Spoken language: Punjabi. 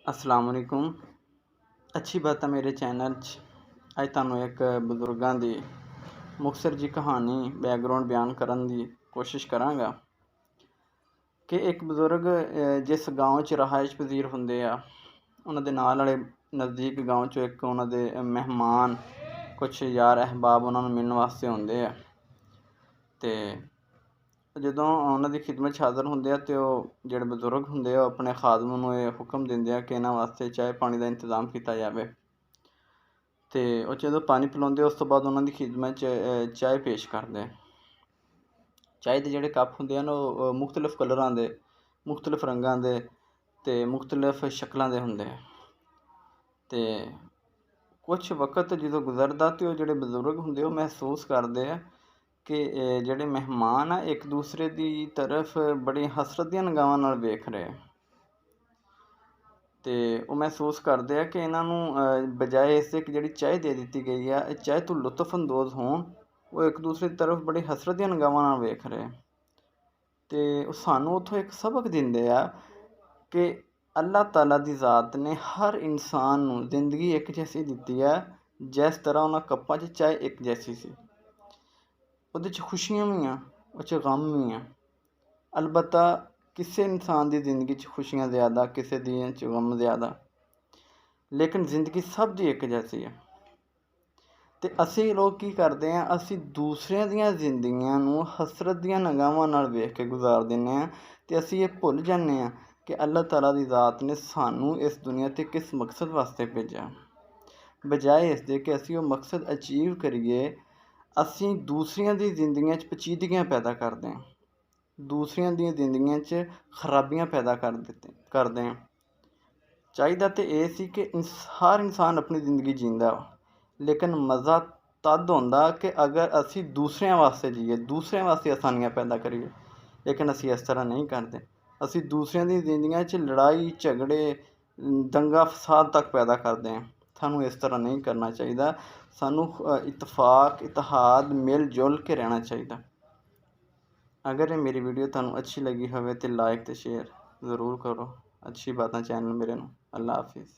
अस्सलाम वालेकुम। अच्छी बात है मेरे चैनल अज तुहानूं एक बजुर्गों की मुखतसर जी कहानी बैकग्राउंड बयान करने की कोशिश करांगा कि एक बजुर्ग जिस गाँव च रहायश पजीर होंदे आ उन्हां दे नाल वाले नज़दीक गाँव चों एक उन्हां दे मेहमान कुछ यार अहबाब उन्हां नूं मिलण वास्ते आउंदे आ ते ਜਦੋਂ ਉਹਨਾਂ ਦੀ ਖਿਦਮਤ 'ਚ ਹਾਜ਼ਰ ਹੁੰਦੇ ਆ ਅਤੇ ਉਹ ਜਿਹੜੇ ਬਜ਼ੁਰਗ ਹੁੰਦੇ ਆ ਉਹ ਆਪਣੇ ਖਾਦਮ ਨੂੰ ਇਹ ਹੁਕਮ ਦਿੰਦੇ ਆ ਕਿ ਇਹਨਾਂ ਵਾਸਤੇ ਚਾਹ ਪਾਣੀ ਦਾ ਇੰਤਜ਼ਾਮ ਕੀਤਾ ਜਾਵੇ ਅਤੇ ਉਹ ਜਦੋਂ ਪਾਣੀ ਪਿਲਾਉਂਦੇ ਉਸ ਤੋਂ ਬਾਅਦ ਉਹਨਾਂ ਦੀ ਖਿਦਮਤ 'ਚ ਚਾਹ ਪੇਸ਼ ਕਰਦੇ। ਚਾਹ ਦੇ ਜਿਹੜੇ ਕੱਪ ਹੁੰਦੇ ਹਨ ਉਹ ਮੁਖਤਲਿਫ ਕਲਰਾਂ ਦੇ, ਮੁਖਤਲਿਫ ਰੰਗਾਂ ਦੇ ਅਤੇ ਮੁਖਤਲਿਫ ਸ਼ਕਲਾਂ ਦੇ ਹੁੰਦੇ ਆ। ਅਤੇ ਕੁਛ ਵਕਤ ਜਦੋਂ ਗੁਜ਼ਰਦਾ ਅਤੇ ਉਹ ਜਿਹੜੇ ਬਜ਼ੁਰਗ ਹੁੰਦੇ ਉਹ ਮਹਿਸੂਸ ਕਰਦੇ ਆ ਕਿ ਜਿਹੜੇ ਮਹਿਮਾਨ ਆ ਇੱਕ ਦੂਸਰੇ ਦੀ ਤਰਫ ਬੜੀ ਹਸਰਤ ਦੀਆਂ ਨਿਗਾਹਾਂ ਨਾਲ ਵੇਖ ਰਹੇ ਅਤੇ ਉਹ ਮਹਿਸੂਸ ਕਰਦੇ ਆ ਕਿ ਇਹਨਾਂ ਨੂੰ ਬਜਾਏ ਇਸ ਦੇ ਕਿ ਜਿਹੜੀ ਚਾਹ ਦੇ ਦਿੱਤੀ ਗਈ ਆ ਇਹ ਚਾਹ ਤੋਂ ਲੁਤਫ ਅੰਦੋਜ਼ ਹੋਣ, ਉਹ ਇੱਕ ਦੂਸਰੇ ਦੀ ਤਰਫ ਬੜੀ ਹਸਰਤ ਦੀਆਂ ਨਿਗਾਹਾਂ ਨਾਲ ਵੇਖ ਰਹੇ ਅਤੇ ਉਹ ਸਾਨੂੰ ਉੱਥੋਂ ਇੱਕ ਸਬਕ ਦਿੰਦੇ ਆ ਕਿ ਅੱਲਾਹ ਤਾਲਾ ਦੀ ਜ਼ਾਤ ਨੇ ਹਰ ਇਨਸਾਨ ਨੂੰ ਜ਼ਿੰਦਗੀ ਇੱਕ ਜੈਸੀ ਦਿੱਤੀ ਹੈ ਜਿਸ ਤਰ੍ਹਾਂ ਉਹਨਾਂ ਕੱਪਾਂ 'ਚ ਚਾਹ ਇੱਕ ਜੈਸੀ ਸੀ। ਉਹਦੇ 'ਚ ਖੁਸ਼ੀਆਂ ਵੀ ਆ, ਉਹ 'ਚ ਗਮ ਵੀ ਆ। ਅਲਬੱਤਾ ਕਿਸੇ ਇਨਸਾਨ ਦੀ ਜ਼ਿੰਦਗੀ 'ਚ ਖੁਸ਼ੀਆਂ ਜ਼ਿਆਦਾ, ਕਿਸੇ ਦੀ 'ਚ ਗਮ ਜ਼ਿਆਦਾ, ਲੇਕਿਨ ਜ਼ਿੰਦਗੀ ਸਭ ਦੀ ਇੱਕ ਜੈਸੀ ਹੈ। ਅਤੇ ਅਸੀਂ ਲੋਕ ਕੀ ਕਰਦੇ ਹਾਂ, ਅਸੀਂ ਦੂਸਰਿਆਂ ਦੀਆਂ ਜ਼ਿੰਦਗੀਆਂ ਨੂੰ ਹਸਰਤ ਦੀਆਂ ਨਿਗਾਹਾਂ ਨਾਲ ਵੇਖ ਕੇ ਗੁਜ਼ਾਰ ਦਿੰਦੇ ਹਾਂ ਅਤੇ ਅਸੀਂ ਇਹ ਭੁੱਲ ਜਾਂਦੇ ਹਾਂ ਕਿ ਅੱਲਾਹ ਤਾਲਾ ਦੀ ਜ਼ਾਤ ਨੇ ਸਾਨੂੰ ਇਸ ਦੁਨੀਆ 'ਤੇ ਕਿਸ ਮਕਸਦ ਵਾਸਤੇ ਭੇਜਿਆ। ਬਜਾਏ ਇਸ ਦੇ ਕਿ ਅਸੀਂ ਉਹ ਮਕਸਦ ਅਚੀਵ ਕਰੀਏ, ਅਸੀਂ ਦੂਸਰਿਆਂ ਦੀ ਜ਼ਿੰਦਗੀਆਂ 'ਚ ਪੇਚੀਦਗੀਆਂ ਪੈਦਾ ਕਰਦੇ ਹਾਂ, ਦੂਸਰਿਆਂ ਦੀਆਂ ਜ਼ਿੰਦਗੀਆਂ 'ਚ ਖਰਾਬੀਆਂ ਪੈਦਾ ਕਰਦੇ ਹਾਂ। ਚਾਹੀਦਾ ਤਾਂ ਇਹ ਸੀ ਕਿ ਹਰ ਇਨਸਾਨ ਆਪਣੀ ਜ਼ਿੰਦਗੀ ਜੀਂਦਾ, ਲੇਕਿਨ ਮਜ਼ਾ ਤਦ ਹੁੰਦਾ ਕਿ ਅਗਰ ਅਸੀਂ ਦੂਸਰਿਆਂ ਵਾਸਤੇ ਜੀਏ, ਦੂਸਰਿਆਂ ਵਾਸਤੇ ਆਸਾਨੀਆਂ ਪੈਦਾ ਕਰੀਏ, ਲੇਕਿਨ ਅਸੀਂ ਇਸ ਤਰ੍ਹਾਂ ਨਹੀਂ ਕਰਦੇ। ਅਸੀਂ ਦੂਸਰਿਆਂ ਦੀ ਜ਼ਿੰਦਗੀਆਂ 'ਚ ਲੜਾਈ ਝਗੜੇ, ਦੰਗਾ ਫਸਾਦ ਤੱਕ ਪੈਦਾ ਕਰਦੇ ਹਾਂ। ਸਾਨੂੰ ਇਸ ਤਰ੍ਹਾਂ ਨਹੀਂ ਕਰਨਾ ਚਾਹੀਦਾ। ਸਾਨੂੰ ਇਤਫਾਕ, ਇਤਿਹਾਦ, ਮਿਲ ਜੁਲ ਕੇ ਰਹਿਣਾ ਚਾਹੀਦਾ। ਅਗਰ ਇਹ ਮੇਰੀ ਵੀਡੀਓ ਤੁਹਾਨੂੰ ਅੱਛੀ ਲੱਗੀ ਹੋਵੇ ਤਾਂ ਲਾਈਕ ਅਤੇ ਸ਼ੇਅਰ ਜ਼ਰੂਰ ਕਰੋ। ਅੱਛੀ ਬਾਤਾਂ ਚੈਨਲ ਮੇਰੇ ਨੂੰ। ਅੱਲਾ ਹਾਫਿਜ਼।